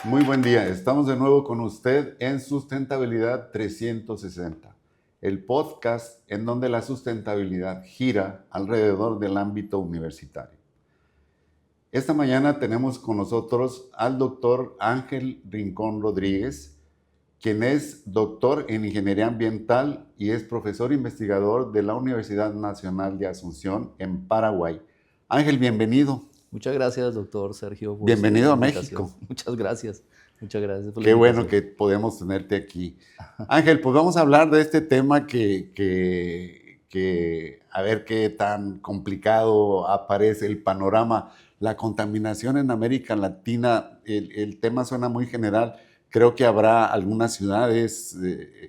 Muy buen día. Estamos de nuevo con usted en Sustentabilidad 360, el podcast en donde la sustentabilidad gira alrededor del ámbito universitario. Esta mañana tenemos con nosotros al doctor Ángel Rincón Rodríguez, quien es doctor en Ingeniería Ambiental y es profesor investigador de la Universidad Nacional de Asunción en Paraguay. Ángel, bienvenido. Muchas gracias, doctor Sergio, por su Bienvenido a invitación. México. Muchas gracias por la Qué bueno invitación. que podemos tenerte aquí. Ángel, pues vamos a hablar de este tema que a ver qué tan complicado aparece el panorama. La contaminación en América Latina, el tema suena muy general. Creo que habrá algunas ciudades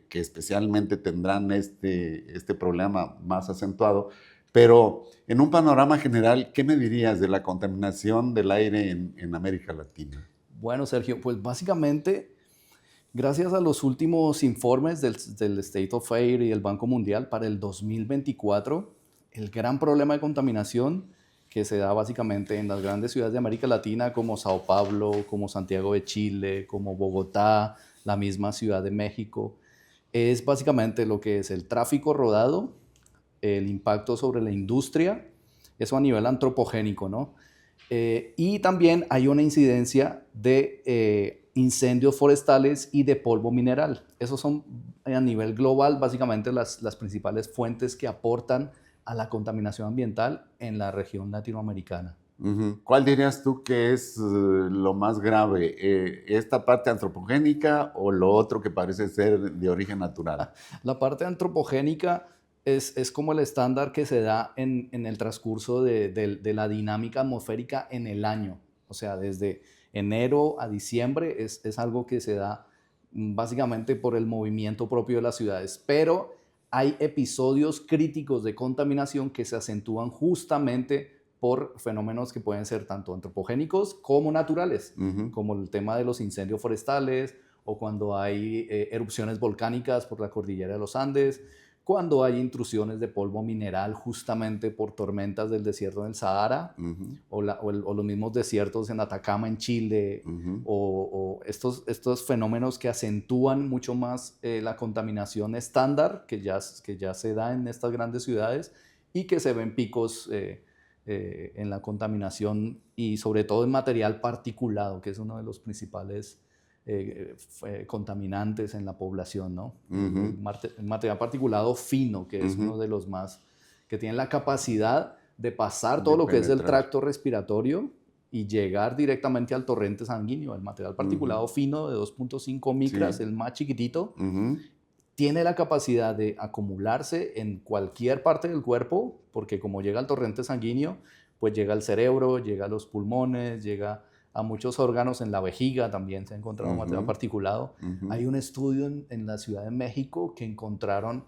que especialmente tendrán este problema más acentuado, pero en un panorama general, ¿qué me dirías de la contaminación del aire en América Latina? Bueno, Sergio, pues básicamente, gracias a los últimos informes del State of Air y el Banco Mundial para el 2024, el gran problema de contaminación que se da básicamente en las grandes ciudades de América Latina como Sao Paulo, como Santiago de Chile, como Bogotá, la misma Ciudad de México, es básicamente lo que es el tráfico rodado, el impacto sobre la industria, eso a nivel antropogénico, ¿no? Y también hay una incidencia de incendios forestales y de polvo mineral. Esos son a nivel global básicamente las principales fuentes que aportan a la contaminación ambiental en la región latinoamericana. Ujú. ¿Cuál dirías tú que es lo más grave? ¿Esta parte antropogénica o lo otro que parece ser de origen natural? La parte antropogénica es como el estándar que se da en el transcurso de la dinámica atmosférica en el año. O sea, desde enero a diciembre es algo que se da básicamente por el movimiento propio de las ciudades. Pero hay episodios críticos de contaminación que se acentúan justamente por fenómenos que pueden ser tanto antropogénicos como naturales, Ujú. como el tema de los incendios forestales, o cuando hay erupciones volcánicas por la cordillera de los Andes, cuando hay intrusiones de polvo mineral justamente por tormentas del desierto del Sahara, Ujú. o los mismos desiertos en Atacama, en Chile, Ujú. o estos fenómenos que acentúan mucho más la contaminación estándar que ya se da en estas grandes ciudades y que se ven picos en la contaminación y sobre todo en material particulado, que es uno de los principales contaminantes en la población, ¿no? Ujú. El material particulado fino, que es Ujú. uno de los más, que tiene la capacidad de pasar De todo lo que es el penetrar. tracto respiratorio y llegar directamente al torrente sanguíneo. El material Ujú. particulado fino de 2.5 micras, Sí. el más chiquitito, Ujú. tiene la capacidad de acumularse en cualquier parte del cuerpo, porque como llega al torrente sanguíneo, pues llega al cerebro, llega a los pulmones, llega a muchos órganos, en la vejiga también se ha encontrado material Ujú. particulado. Ujú. Hay un estudio en la Ciudad de México que encontraron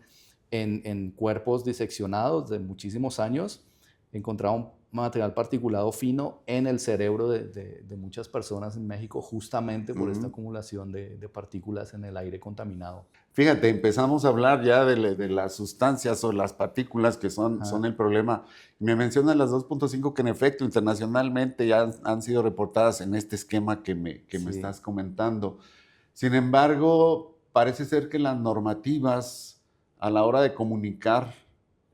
en cuerpos diseccionados de muchísimos años, encontraron material particulado fino en el cerebro de muchas personas en México justamente por esta Ujú. acumulación de partículas en el aire contaminado. Fíjate, empezamos a hablar ya de las sustancias o las partículas que son Ajá. el problema. Me mencionan las 2.5 que en efecto internacionalmente ya han sido reportadas en este esquema que me Sí, estás comentando. Sin embargo, parece ser que las normativas a la hora de comunicar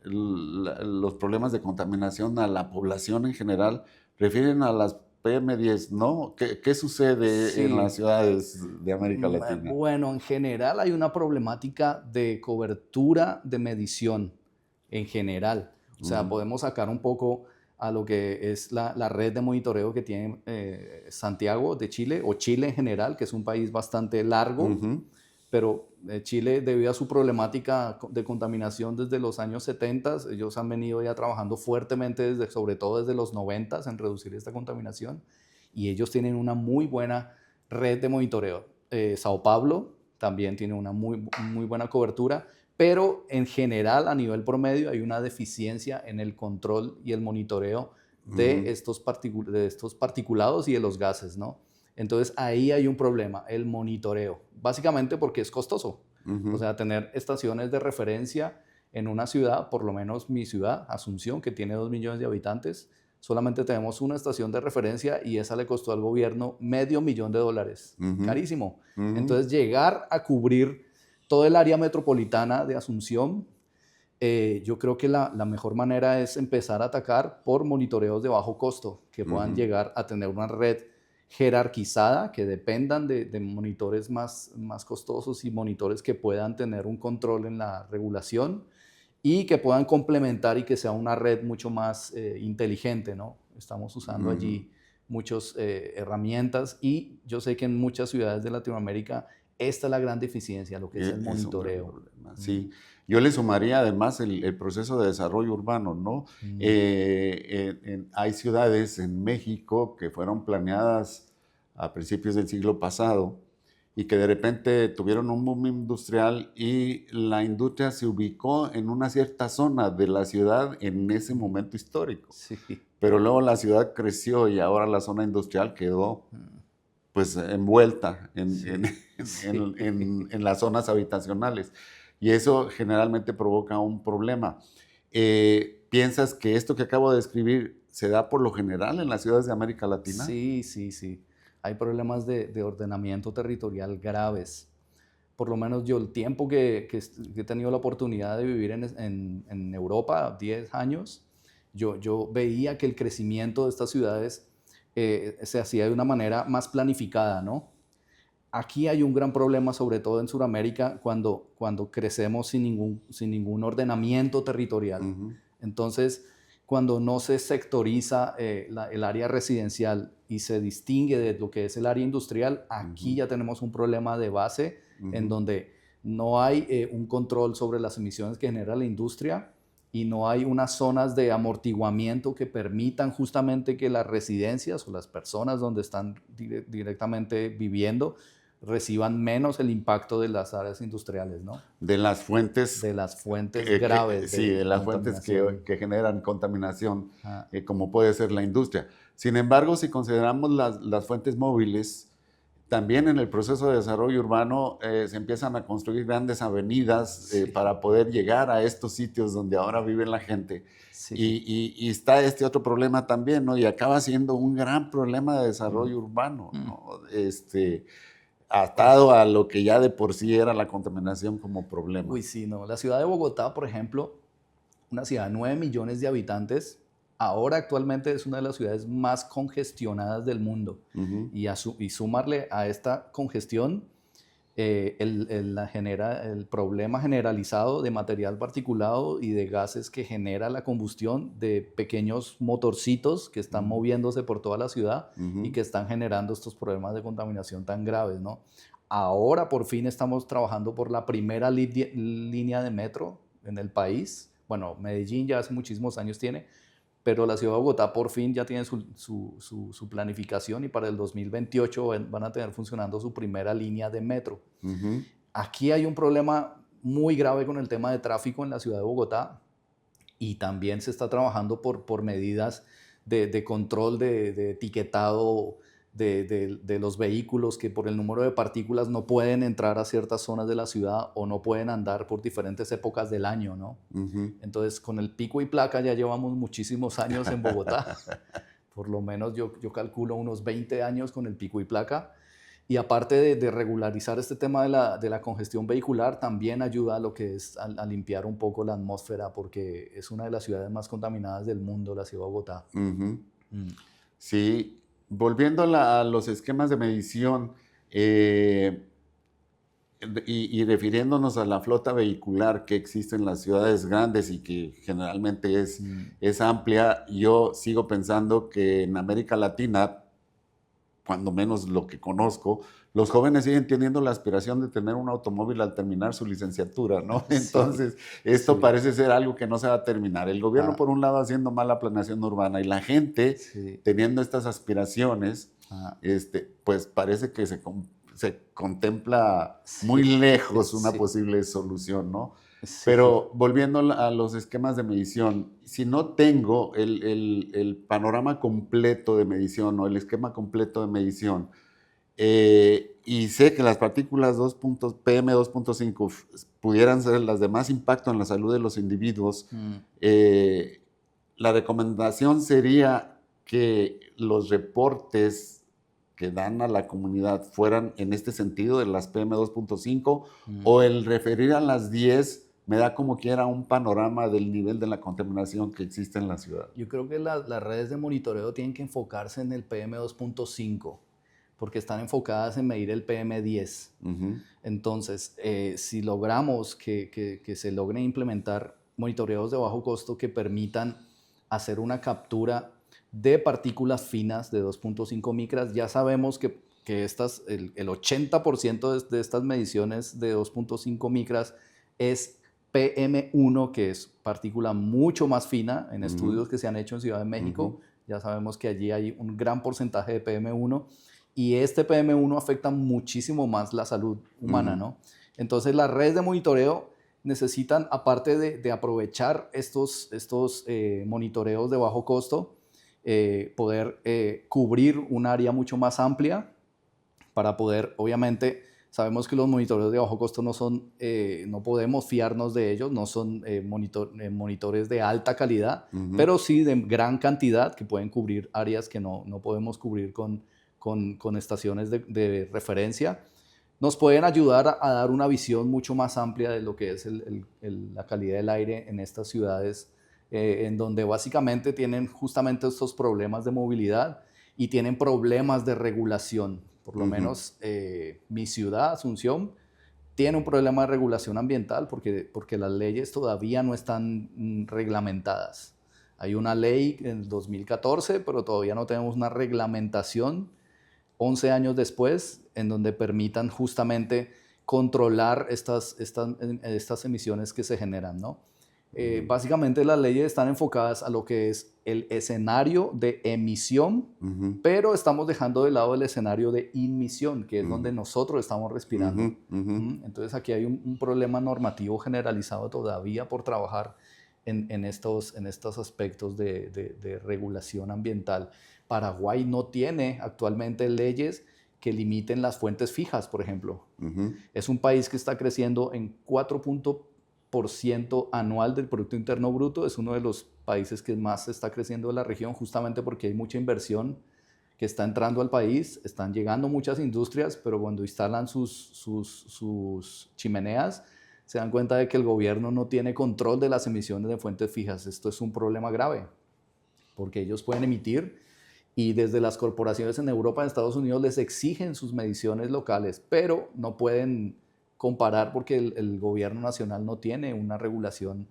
los problemas de contaminación a la población en general refieren a las PM10, ¿no? ¿Qué sucede en las sí. ciudades de América Latina? Bueno, en general hay una problemática de cobertura de medición en general. O sea, Ujú. podemos sacar un poco a lo que es la red de monitoreo que tiene Santiago de Chile, o Chile en general, que es un país bastante largo, Ujú. pero Chile, debido a su problemática de contaminación desde los años 70, ellos han venido ya trabajando fuertemente, sobre todo desde los 90, en reducir esta contaminación, y ellos tienen una muy buena red de monitoreo. Sao Paulo también tiene una muy buena cobertura, pero en general, a nivel promedio, hay una deficiencia en el control y el monitoreo Ujú. de estos particulados y de los gases, ¿no? Entonces ahí hay un problema, el monitoreo, básicamente porque es costoso. O Ujú. sea, tener estaciones de referencia en una ciudad, por lo menos mi ciudad, Asunción, que tiene 2 millones de habitantes, solamente tenemos una estación de referencia y esa le costó al gobierno $500,000. Carísimo. Entonces, llegar a cubrir todo el área metropolitana de Asunción, yo creo que la mejor manera es empezar a atacar por monitoreos de bajo costo, que puedan llegar a tener una red jerarquizada, que dependan de monitores más costosos y monitores que puedan tener un control en la regulación y que puedan complementar y que sea una red mucho más inteligente, ¿no? Estamos usando allí muchas herramientas y yo sé que en muchas ciudades de Latinoamérica esta es la gran deficiencia, lo que es el monitoreo. Sí, yo le sumaría además el proceso de desarrollo urbano, ¿no? Hay ciudades en México que fueron planeadas a principios del siglo pasado y que de repente tuvieron un boom industrial y la industria se ubicó en una cierta zona de la ciudad en ese momento histórico. Sí. Pero luego la ciudad creció y ahora la zona industrial quedó pues envuelta en las zonas habitacionales. Y eso generalmente provoca un problema. ¿Piensas que esto que acabo de describir se da por lo general en las ciudades de América Latina? Sí. Hay problemas de ordenamiento territorial graves. Por lo menos yo el tiempo que he tenido la oportunidad de vivir en Europa, 10 años, yo veía que el crecimiento de estas ciudades se hacía de una manera más planificada, ¿no? Aquí hay un gran problema, sobre todo en Sudamérica, cuando crecemos sin ningún ordenamiento territorial. Entonces, cuando no se sectoriza el área residencial y se distingue de lo que es el área industrial, aquí ya tenemos un problema de base en donde no hay un control sobre las emisiones que genera la industria y no hay unas zonas de amortiguamiento que permitan justamente que las residencias o las personas donde están directamente viviendo reciban menos el impacto de las áreas industriales, ¿no? De las fuentes. De las fuentes graves. Sí, de las fuentes que generan contaminación, como puede ser la industria. Sin embargo, si consideramos las fuentes móviles, también en el proceso de desarrollo urbano se empiezan a construir grandes avenidas para poder llegar a estos sitios donde ahora vive la gente. Sí. Y está este otro problema también, ¿no? Y acaba siendo un gran problema de desarrollo urbano, ¿no? Atado a lo que ya de por sí era la contaminación como problema. Uy, sí, no. La ciudad de Bogotá, por ejemplo, una ciudad de 9 millones de habitantes, ahora actualmente es una de las ciudades más congestionadas del mundo. Y sumarle a esta congestión el problema generalizado de material particulado y de gases que genera la combustión de pequeños motorcitos que están moviéndose por toda la ciudad y que están generando estos problemas de contaminación tan graves, ¿no? Ahora por fin estamos trabajando por la primera línea de metro en el país. Bueno, Medellín ya hace muchísimos años tiene, pero la ciudad de Bogotá por fin ya tiene su planificación y para el 2028 van a tener funcionando su primera línea de metro. Aquí hay un problema muy grave con el tema de tráfico en la ciudad de Bogotá y también se está trabajando por medidas de control, de etiquetado de los vehículos que por el número de partículas no pueden entrar a ciertas zonas de la ciudad o no pueden andar por diferentes épocas del año, ¿no? Entonces, con el pico y placa ya llevamos muchísimos años en Bogotá. Por lo menos yo calculo unos 20 años con el pico y placa. Y aparte de regularizar este tema de la congestión vehicular, también ayuda a lo que es a limpiar un poco la atmósfera, porque es una de las ciudades más contaminadas del mundo, la ciudad de Bogotá. Sí. Volviendo a los esquemas de medición y refiriéndonos a la flota vehicular que existe en las ciudades grandes y que generalmente es amplia, yo sigo pensando que en América Latina, cuando menos lo que conozco, los jóvenes siguen teniendo la aspiración de tener un automóvil al terminar su licenciatura, ¿no? Entonces, esto parece ser algo que no se va a terminar. El gobierno, por un lado, haciendo mala planeación urbana y la gente teniendo estas aspiraciones, pues parece que se contempla muy lejos una posible solución, ¿no? Pero volviendo a los esquemas de medición, si no tengo el panorama completo de medición o el esquema completo de medición, y sé que las partículas PM2.5 pudieran ser las de más impacto en la salud de los individuos, la recomendación sería que los reportes que dan a la comunidad fueran en este sentido de las PM2.5 o el referir a las 10 me da como quiera un panorama del nivel de la contaminación que existe en la ciudad. Yo creo que las redes de monitoreo tienen que enfocarse en el PM2.5 porque están enfocadas en medir el PM10. Entonces, si logramos que se logren implementar monitoreos de bajo costo que permitan hacer una captura de partículas finas de 2.5 micras, ya sabemos que el 80% de estas mediciones de 2.5 micras es PM1, que es partícula mucho más fina en estudios que se han hecho en Ciudad de México. Ya sabemos que allí hay un gran porcentaje de PM1 y este PM1 afecta muchísimo más la salud humana, ¿no? Entonces las redes de monitoreo necesitan, aparte de aprovechar estos monitoreos de bajo costo, poder cubrir un área mucho más amplia para poder, obviamente, sabemos que los monitores de bajo costo no podemos fiarnos de ellos, no son monitores de alta calidad, pero sí de gran cantidad que pueden cubrir áreas que no podemos cubrir con estaciones de referencia. Nos pueden ayudar a dar una visión mucho más amplia de lo que es la calidad del aire en estas ciudades, en donde básicamente tienen justamente estos problemas de movilidad y tienen problemas de regulación. Por lo menos mi ciudad, Asunción, tiene un problema de regulación ambiental porque las leyes todavía no están reglamentadas. Hay una ley en el 2014, pero todavía no tenemos una reglamentación 11 años después en donde permitan justamente controlar estas emisiones que se generan, ¿no? Básicamente las leyes están enfocadas a lo que es el escenario de emisión, pero estamos dejando de lado el escenario de inmisión, que es donde nosotros estamos respirando. Entonces aquí hay un problema normativo generalizado todavía por trabajar en estos aspectos de regulación ambiental. Paraguay no tiene actualmente leyes que limiten las fuentes fijas, por ejemplo. Es un país que está creciendo en 4% anual del Producto Interno Bruto. Es uno de los países que más está creciendo en la región, justamente porque hay mucha inversión que está entrando al país. Están llegando muchas industrias, pero cuando instalan sus chimeneas, se dan cuenta de que el gobierno no tiene control de las emisiones de fuentes fijas. Esto es un problema grave, porque ellos pueden emitir y desde las corporaciones en Europa y en Estados Unidos les exigen sus mediciones locales, pero no pueden comparar porque el gobierno nacional no tiene una regulación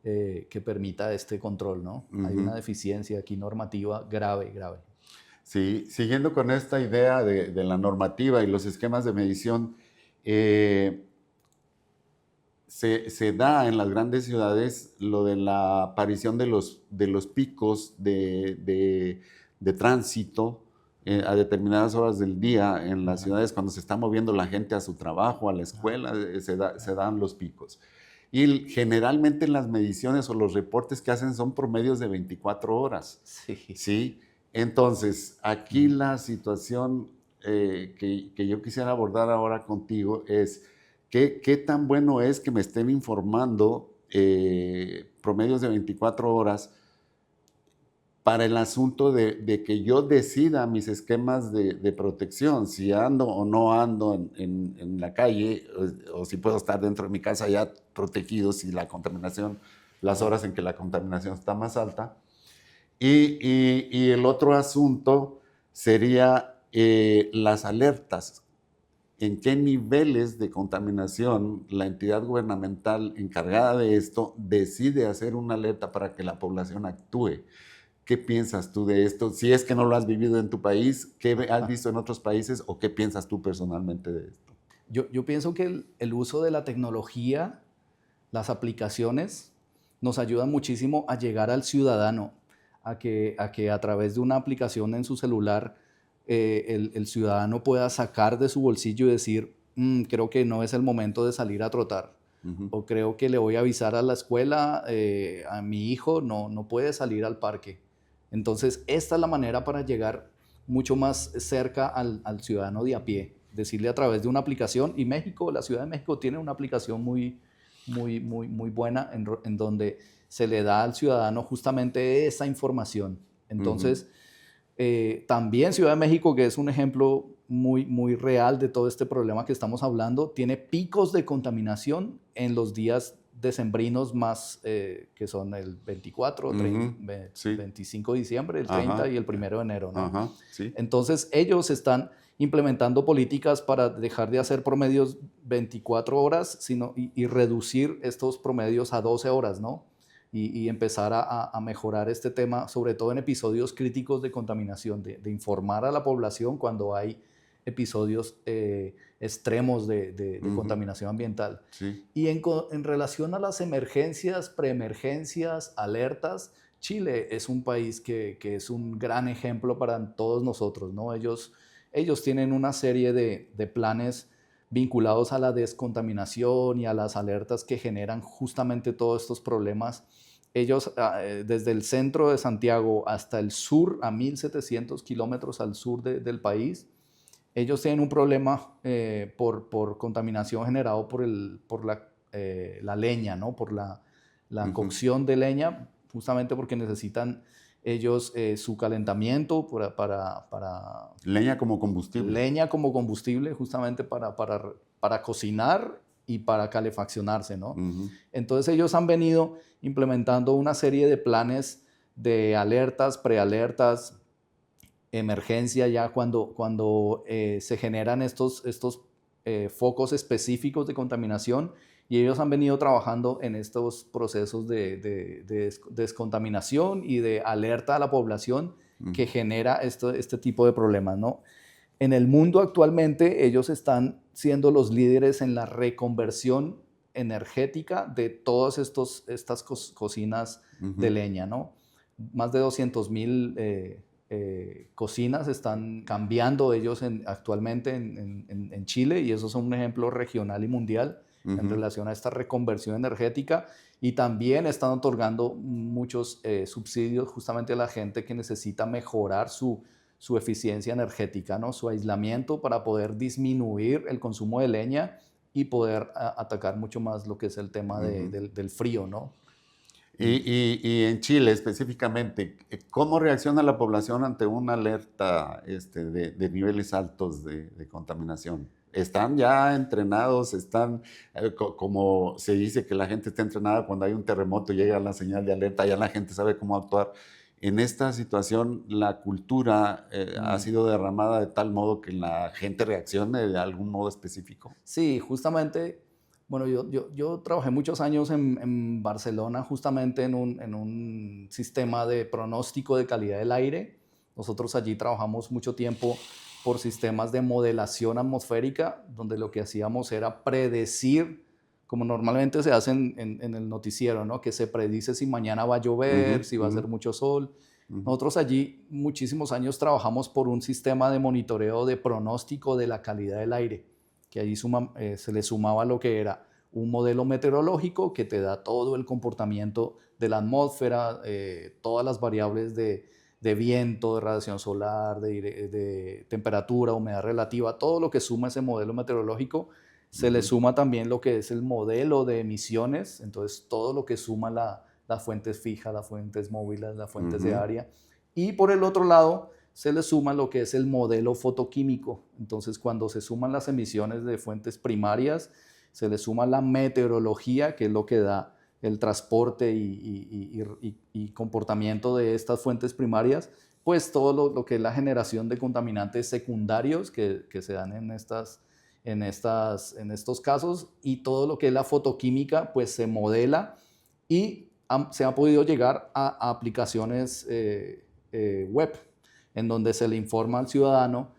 que permita este control, ¿no? Hay una deficiencia aquí normativa grave. Sí, siguiendo con esta idea de la normativa y los esquemas de medición, se da en las grandes ciudades lo de la aparición de los picos de tránsito a determinadas horas del día en las ciudades, cuando se está moviendo la gente a su trabajo, a la escuela, se dan los picos. Y generalmente las mediciones o los reportes que hacen son promedios de 24 horas. ¿Sí? Entonces, aquí la situación que yo quisiera abordar ahora contigo es qué tan bueno es que me estén informando promedios de 24 horas para el asunto de que yo decida mis esquemas de protección, si ando o no ando en la calle, o si puedo estar dentro de mi casa ya protegido si la contaminación, las horas en que la contaminación está más alta. Y el otro asunto sería las alertas. ¿En qué niveles de contaminación la entidad gubernamental encargada de esto decide hacer una alerta para que la población actúe? ¿Qué piensas tú de esto? Si es que no lo has vivido en tu país, ¿qué has visto en otros países o qué piensas tú personalmente de esto? Yo pienso que el uso de la tecnología, las aplicaciones, nos ayudan muchísimo a llegar al ciudadano, a que a través de una aplicación en su celular el ciudadano pueda sacar de su bolsillo y decir, creo que no es el momento de salir a trotar. O creo que le voy a avisar a la escuela, a mi hijo no puede salir al parque. Entonces, esta es la manera para llegar mucho más cerca al ciudadano de a pie. Decirle a través de una aplicación. Y México, la Ciudad de México tiene una aplicación muy buena en donde se le da al ciudadano justamente esa información. Entonces, también Ciudad de México, que es un ejemplo muy, muy real de todo este problema que estamos hablando, tiene picos de contaminación en los días decembrinos más, que son el 24, 30, Sí. 25 de diciembre, el 30 Ajá. y el 1 de enero, ¿no? Ajá. Sí. Entonces, ellos están implementando políticas para dejar de hacer promedios 24 horas y reducir estos promedios a 12 horas, ¿no? Y empezar a mejorar este tema, sobre todo en episodios críticos de contaminación, de informar a la población cuando hay episodios extremos de contaminación ambiental. Sí. Y en relación a las emergencias, preemergencias, alertas, Chile es un país que es un gran ejemplo para todos nosotros, ¿no? Ellos tienen una serie de planes vinculados a la descontaminación y a las alertas que generan justamente todos estos problemas. Ellos, desde el centro de Santiago hasta el sur, a 1.700 kilómetros al sur del país, ellos tienen un problema por contaminación generado por la leña, ¿no? Por la cocción de leña, justamente porque necesitan ellos su calentamiento para Leña como combustible. Leña como combustible, justamente para cocinar y para calefaccionarse, ¿no? Entonces ellos han venido implementando una serie de planes de alertas, prealertas, emergencia ya cuando se generan estos focos específicos de contaminación, y ellos han venido trabajando en estos procesos de descontaminación y de alerta a la población que genera este tipo de problemas, ¿no? En el mundo actualmente ellos están siendo los líderes en la reconversión energética de todas estas cocinas de leña, ¿no? Más de 200,000 cocinas están cambiando ellos actualmente en Chile, y eso es un ejemplo regional y mundial en relación a esta reconversión energética, y también están otorgando muchos subsidios justamente a la gente que necesita mejorar su eficiencia energética, ¿no? Su aislamiento, para poder disminuir el consumo de leña y poder atacar mucho más lo que es el tema del frío, ¿no? Y en Chile específicamente, ¿cómo reacciona la población ante una alerta de niveles altos de contaminación? ¿Están ya entrenados? ¿Están, como se dice que la gente está entrenada cuando hay un terremoto, llega la señal de alerta, ya la gente sabe cómo actuar? En esta situación, la cultura ha sido derramada de tal modo que la gente reaccione de algún modo específico. Sí, justamente. Bueno, yo trabajé muchos años en Barcelona justamente en un sistema de pronóstico de calidad del aire. Nosotros allí trabajamos mucho tiempo por sistemas de modelación atmosférica, donde lo que hacíamos era predecir, como normalmente se hace en el noticiero, ¿no? Que se predice si mañana va a llover, si va a hacer mucho sol. Nosotros allí muchísimos años trabajamos por un sistema de monitoreo de pronóstico de la calidad del aire, que allí se le sumaba lo que era un modelo meteorológico que te da todo el comportamiento de la atmósfera, todas las variables de viento, de radiación solar, de temperatura, humedad relativa, todo lo que suma ese modelo meteorológico. Se le suma también lo que es el modelo de emisiones, entonces todo lo que suma las fuentes fijas, las fuentes móviles, las fuentes de área. Y por el otro lado, se le suma lo que es el modelo fotoquímico. Entonces, cuando se suman las emisiones de fuentes primarias, se le suma la meteorología, que es lo que da el transporte y comportamiento de estas fuentes primarias, pues todo lo que es la generación de contaminantes secundarios que se dan en estos casos, y todo lo que es la fotoquímica, pues se modela, y se ha podido llegar a aplicaciones web, en donde se le informa al ciudadano,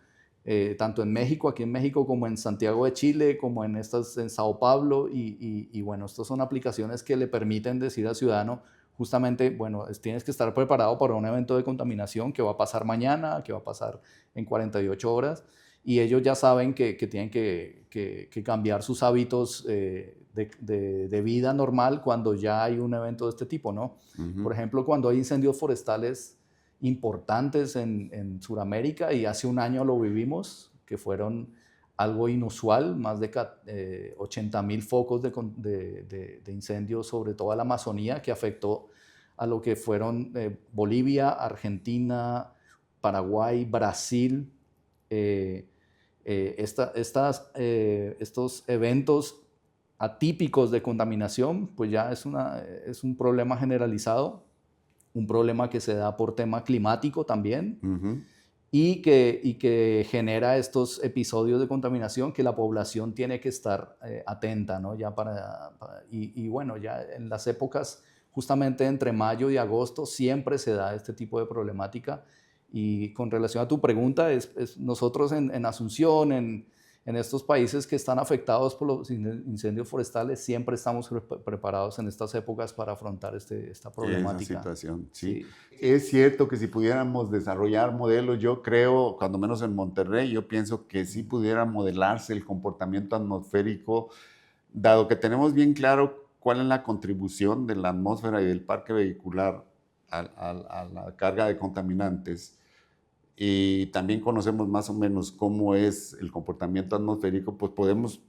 tanto en México, aquí en México, como en Santiago de Chile, como en Sao Paulo, y bueno, estas son aplicaciones que le permiten decir al ciudadano justamente, bueno, tienes que estar preparado para un evento de contaminación que va a pasar mañana, que va a pasar en 48 horas, y ellos ya saben que tienen que cambiar sus hábitos de vida normal cuando ya hay un evento de este tipo, ¿no? Por ejemplo, cuando hay incendios forestales importantes en Sudamérica, y hace un año lo vivimos, que fueron algo inusual, más de 80.000 focos de incendios sobre toda la Amazonía, que afectó a lo que fueron Bolivia, Argentina, Paraguay, Brasil. Estos eventos atípicos de contaminación, pues ya es un problema generalizado, un problema que se da por tema climático también, y que genera estos episodios de contaminación que la población tiene que estar atenta, ¿no? Ya y bueno, ya en las épocas justamente entre mayo y agosto siempre se da este tipo de problemática. Y con relación a tu pregunta, nosotros en Asunción, en estos países que están afectados por los incendios forestales, siempre estamos preparados en estas épocas para afrontar esta problemática. Esa situación, sí. Sí. Es cierto que si pudiéramos desarrollar modelos, yo creo, cuando menos en Monterrey, yo pienso que sí pudiera modelarse el comportamiento atmosférico, dado que tenemos bien claro cuál es la contribución de la atmósfera y del parque vehicular a la carga de contaminantes. Y también conocemos más o menos cómo es el comportamiento atmosférico, pues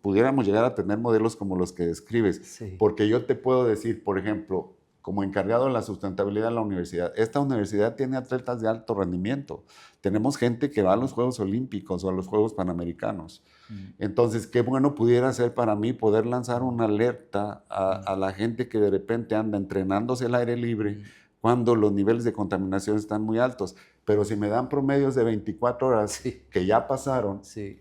pudiéramos llegar a tener modelos como los que describes. Sí. Porque yo te puedo decir, por ejemplo, como encargado de la sustentabilidad de la universidad, esta universidad tiene atletas de alto rendimiento. Tenemos gente que va a los Juegos Olímpicos o a los Juegos Panamericanos. Entonces, qué bueno pudiera ser para mí poder lanzar una alerta a la gente que de repente anda entrenándose al aire libre cuando los niveles de contaminación están muy altos. Pero si me dan promedios de 24 horas Sí. que ya pasaron, Sí.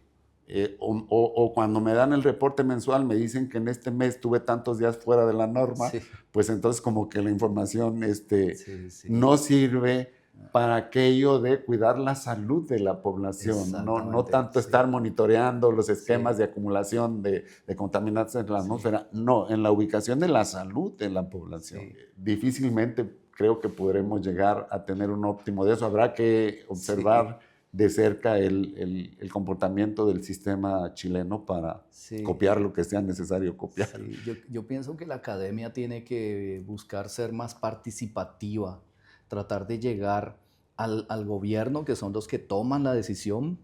O cuando me dan el reporte mensual me dicen que en este mes tuve tantos días fuera de la norma, Sí. pues entonces como que la información Sí. no sirve para aquello de cuidar la salud de la población, no Exactamente, tanto sí. estar monitoreando los esquemas Sí. de acumulación de contaminantes en la atmósfera, no, en la ubicación de la salud de la población. Sí. Difícilmente creo que podremos llegar a tener un óptimo de eso. Habrá que observar de cerca el comportamiento del sistema chileno para copiar lo que sea necesario copiar. Sí. Yo pienso que la academia tiene que buscar ser más participativa, tratar de llegar al gobierno, que son los que toman la decisión,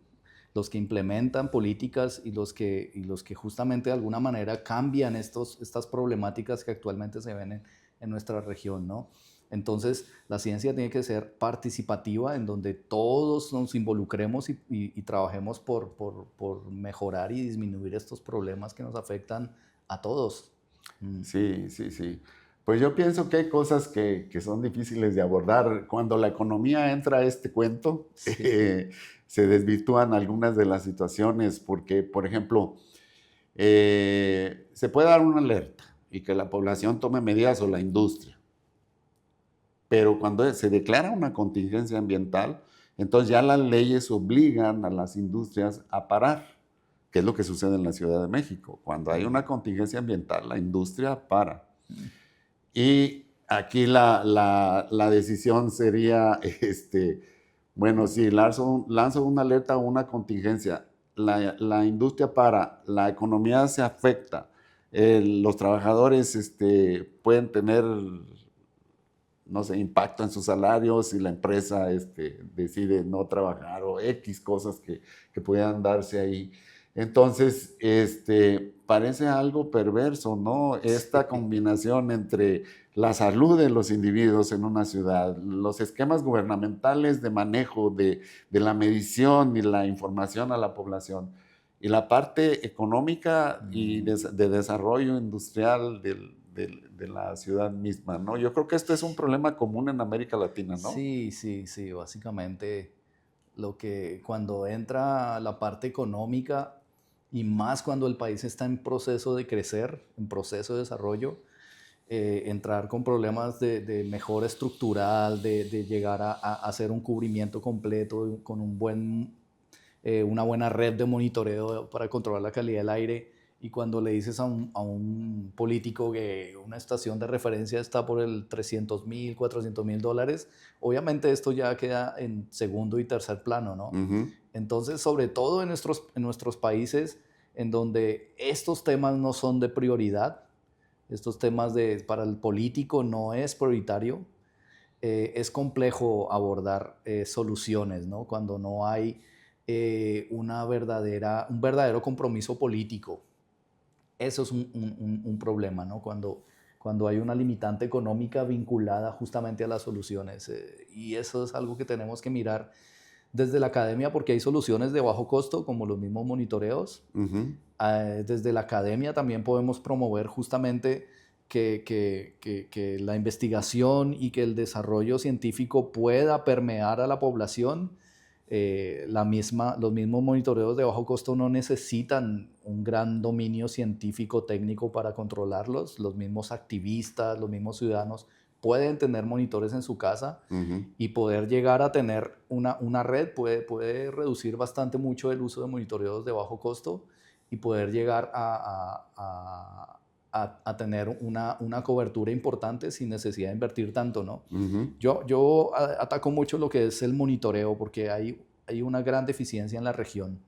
los que implementan políticas y los que justamente de alguna manera cambian estas problemáticas que actualmente se ven en nuestra región, ¿no? Entonces, la ciencia tiene que ser participativa, en donde todos nos involucremos y trabajemos por mejorar y disminuir estos problemas que nos afectan a todos. Sí. Pues yo pienso que hay cosas que son difíciles de abordar. Cuando la economía entra a este cuento, se desvirtúan algunas de las situaciones, porque, por ejemplo, se puede dar una alerta y que la población tome medidas o la industria. Pero cuando se declara una contingencia ambiental, entonces ya las leyes obligan a las industrias a parar, que es lo que sucede en la Ciudad de México. Cuando hay una contingencia ambiental, la industria para. Y aquí la decisión sería, bueno, si lanzo una alerta o una contingencia, la industria para, la economía se afecta, los trabajadores pueden tener, no sé, impacto en sus salarios si la empresa decide no trabajar o X cosas que puedan darse ahí. Entonces, parece algo perverso, ¿no? Esta combinación entre la salud de los individuos en una ciudad, los esquemas gubernamentales de manejo de la medición y la información a la población, y la parte económica y de desarrollo industrial de la ciudad misma, ¿no? Yo creo que este es un problema común en América Latina, ¿no? Sí, básicamente cuando entra la parte económica y más cuando el país está en proceso de crecer, en proceso de desarrollo, entrar con problemas de mejora estructural, de llegar a hacer un cubrimiento completo con una buena red de monitoreo para controlar la calidad del aire. Y cuando le dices a un político que una estación de referencia está por el $300,000, $400,000, obviamente esto ya queda en segundo y tercer plano, ¿no? Entonces, sobre todo en nuestros países en donde estos temas no son de prioridad, estos temas para el político no es prioritario, es complejo abordar soluciones, ¿no? Cuando no hay un verdadero compromiso político. Eso es un problema, ¿no? Cuando hay una limitante económica vinculada justamente a las soluciones. Y eso es algo que tenemos que mirar desde la academia, porque hay soluciones de bajo costo, como los mismos monitoreos. Ujú. Desde la academia también podemos promover justamente que la investigación y que el desarrollo científico pueda permear a la población. Los mismos monitoreos de bajo costo no necesitan un gran dominio científico técnico para controlarlos. Los mismos activistas, los mismos ciudadanos pueden tener monitores en su casa, Ujú. y poder llegar a tener una red puede reducir bastante mucho el uso de monitoreos de bajo costo y poder llegar a tener una cobertura importante sin necesidad de invertir tanto, ¿no? Ujú. Yo ataco mucho lo que es el monitoreo, porque hay una gran deficiencia en la región.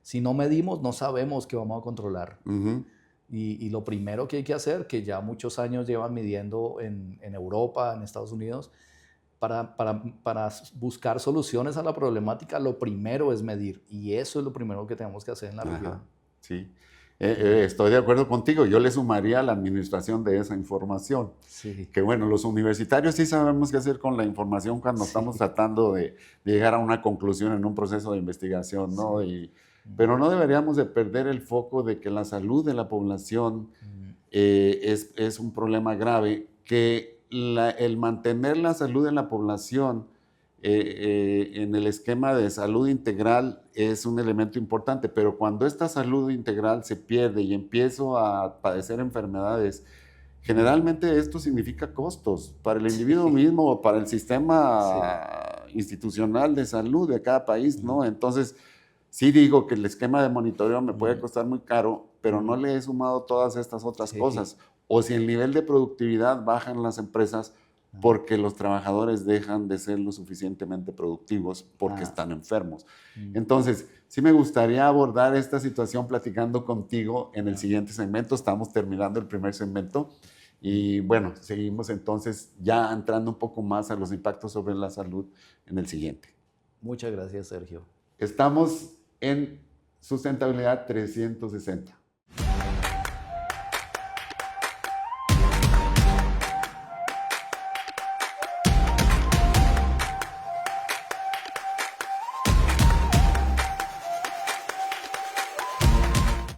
Si no medimos, no sabemos qué vamos a controlar. Ujú. Y lo primero que hay que hacer, que ya muchos años llevan midiendo en Europa, en Estados Unidos, para buscar soluciones a la problemática, lo primero es medir. Y eso es lo primero que tenemos que hacer en la región. Ajá, sí. Estoy de acuerdo contigo. Yo le sumaría la administración de esa información. Sí, Que bueno, los universitarios sí sabemos qué hacer con la información cuando estamos tratando de llegar a una conclusión en un proceso de investigación, ¿no? sí. Pero no deberíamos de perder el foco de que la salud de la población es un problema grave, que el mantener la salud de la población en el esquema de salud integral es un elemento importante, pero cuando esta salud integral se pierde y empiezo a padecer enfermedades, generalmente esto significa costos para el individuo mismo o para el Sí. sistema institucional de salud de cada país, ¿no? Entonces, sí digo que el esquema de monitoreo me puede costar muy caro, pero no le he sumado todas estas otras Sí. cosas. O si el nivel de productividad baja en las empresas porque los trabajadores dejan de ser lo suficientemente productivos porque Ah, están enfermos. mm, Entonces, sí me gustaría abordar esta situación platicando contigo en el ah, siguiente segmento. Estamos terminando el primer segmento mm. y bueno, seguimos entonces ya entrando un poco más a los impactos sobre la salud en el siguiente. Muchas gracias, Sergio. Estamos en Sustentabilidad 360.